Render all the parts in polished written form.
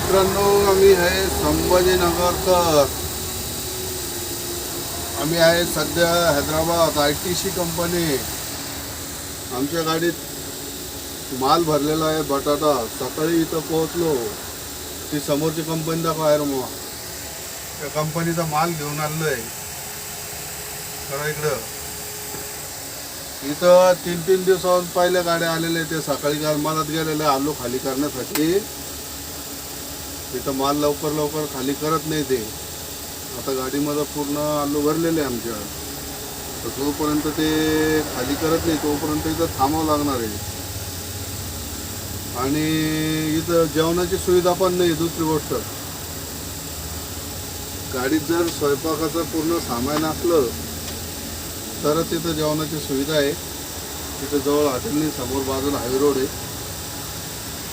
मित्रांनो, आम्ही आहे संभाजीनगरकर. आम्ही आहे सध्या हैदराबाद ITC कंपनी. आमच्या गाडीत माल भरलेला आहे बटाटा. सकाळी इथं पोहोचलो. ती समोरची कंपनी दाखवा आहे मग. त्या कंपनीचा माल घेऊन आलो आहे. तर इकडं इथं 3-3 दिवसाहून पहिल्या गाड्या आलेल्या. ते सकाळी मालात गेलेले आलू खाली करण्यासाठी. तिथं माल लवकर खाली करत नाही ते. आता गाडीमध्ये पूर्ण आलू भरलेले आमच्या. तर जोपर्यंत ते खाली करत नाही तोपर्यंत इथं थांबावं लागणार आहे. आणि इथं जेवणाची सुविधा पण नाही. दुसरी गोष्ट, गाडीत जर स्वयंपाकाचं पूर्ण सामान असलं तरच इथं जेवणाची सुविधा आहे. तिथं जवळ हॉटेलनी समोर बाजूला हायवे रोड आहे.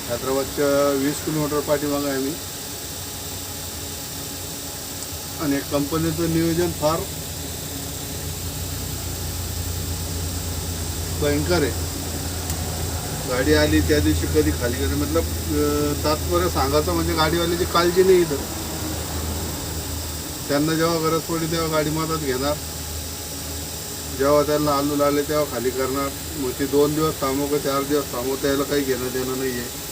हैदराबादच्या 20 किलोमीटर पाठीमागे आहे मी. आणि कंपनीचं नियोजन फार भयंकर आहे. गाडी आली त्या दिवशी कधी खाली करणे मतलब तात्पर्य सांगायचं म्हणजे गाडीवाल्याची काळजी नाही इथं. त्यांना जेव्हा गरज पडली तेव्हा गाडी मदत घेणार. जेव्हा त्यांना आलू लागले तेव्हा खाली करणार. मग ती 2 दिवस थांबव का 4 दिवस थांबव त्याला काही घेणं देणं नाही आहे.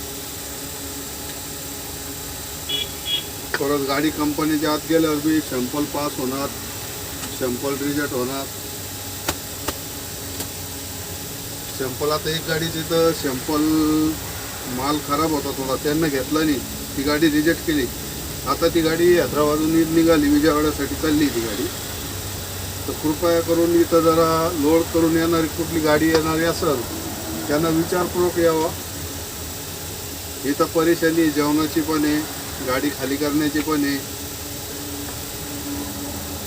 परत गाडी कंपनीच्या आत गेल्यावर बी सॅम्पल पास होणार, सॅम्पल रिजेक्ट होणार. सॅम्पल आता एक गाडी तिथं सॅम्पल माल खराब होता थोडा, त्यांना घेतला नाही, ती गाडी रिजेक्ट केली. आता ती गाडी हैदराबादहून निघाली, विजयवाड्यासाठी चालली ती गाडी. तर कृपया करून इथं जरा लोड करून येणारी कुठली गाडी येणारी असेल त्यांना विचारपूर्वक यावं. इथं परेशानी जेवणाची पण आहे, गाडी खाली करण्याची पण आहे.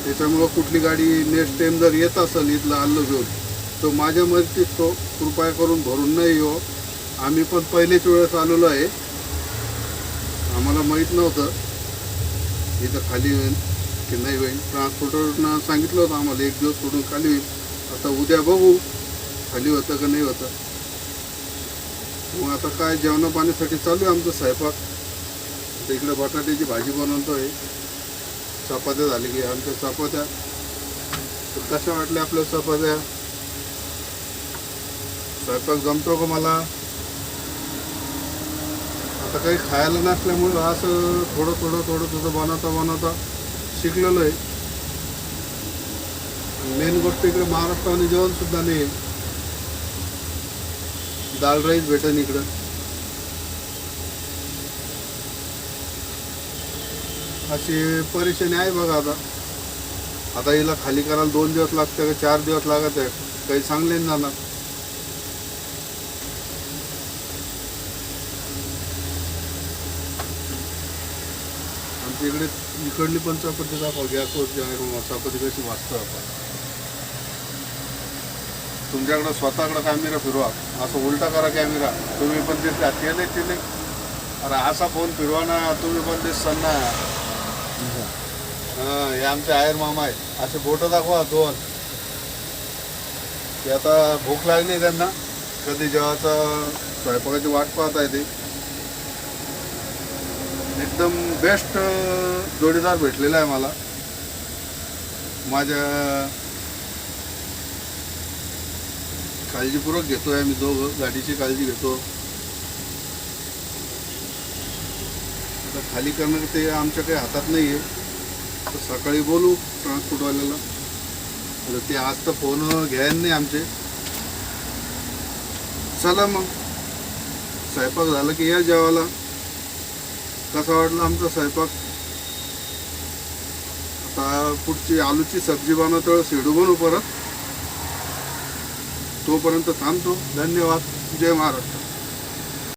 त्याच्यामुळं कुठली गाडी नेक्स्ट टाइम जर येत असेल इथलं आलं घेऊन तो माझ्या मर्जीत तो कृपया करून भरून नाही येऊ. आम्ही पण पहिलेच वेळेस आलेलो आहे. आम्हाला माहीत नव्हतं इथं खाली होईल की नाही होईल. ट्रान्सपोर्टरनं सांगितलं होतं आम्हाला 1 दिवस सोडून खाली होईल. आता उद्या बघू खाली होतं का नाही होतं. मग आता काय जेवणा पाण्यासाठी चालू आहे आमचं स्वयंपाक. तर इकडे बटाट्याची भाजी बनवतो आहे. चपात्या झाली की आमच्या चपात्या. तर कशा वाटल्या आपल्या चपात्या? स्वयंपाक जमतो का मला? आता काही खायला नसल्यामुळं असं थोडं बनवता शिकलेलो आहे. मेन गोष्ट इकडे महाराष्ट्राने जेवण सुद्धा नाही. दाल राईस भेटेन इकडं. अशी परेशानी आहे बघा. आता हिला खाली करायला 2 दिवस लागते का 4 दिवस लागत आहे, काही सांगले नाही जाणार. आमच्या इकडली पण चपाती दाखवा गॅसवरची आहे. चपाती कशी वाचतो आपण. तुमच्याकडं स्वतःकडं कॅमेरा फिरवा, असं उलटा करा कॅमेरा. तुम्ही पण दिसता ते. अरे असा फोन फिरवा ना, तुम्ही पण दिसताल ना. हां, हे आमचे आयर मामा आहेत. असे बोटं दाखवा 2. ते आता भूक लागली त्यांना, कधी जेवायचा स्वयंपाकाची वाट पाहत आहे. ते एकदम बेस्ट जोडीदार भेटलेला आहे मला. माझ्या काळजीपूर्वक घेतोय आम्ही दोघं, गाडीची काळजी घेतो. आता खाली करणं ते आमच्या काही हातात नाही आहे. तर सकाळी बोलू ट्रान्सपोर्टवाल्याला. तर ते आज तर फोन घ्यायला नाही आमचे. चला मग स्वयंपाक झाला की या जेवायला. कसा वाटला आमचा स्वयंपाक? आता पुढची आलूची सब्जी बनवतो, शेडू बनवू परत. तोपर्यंत थांबतो. धन्यवाद. जय महाराष्ट्र.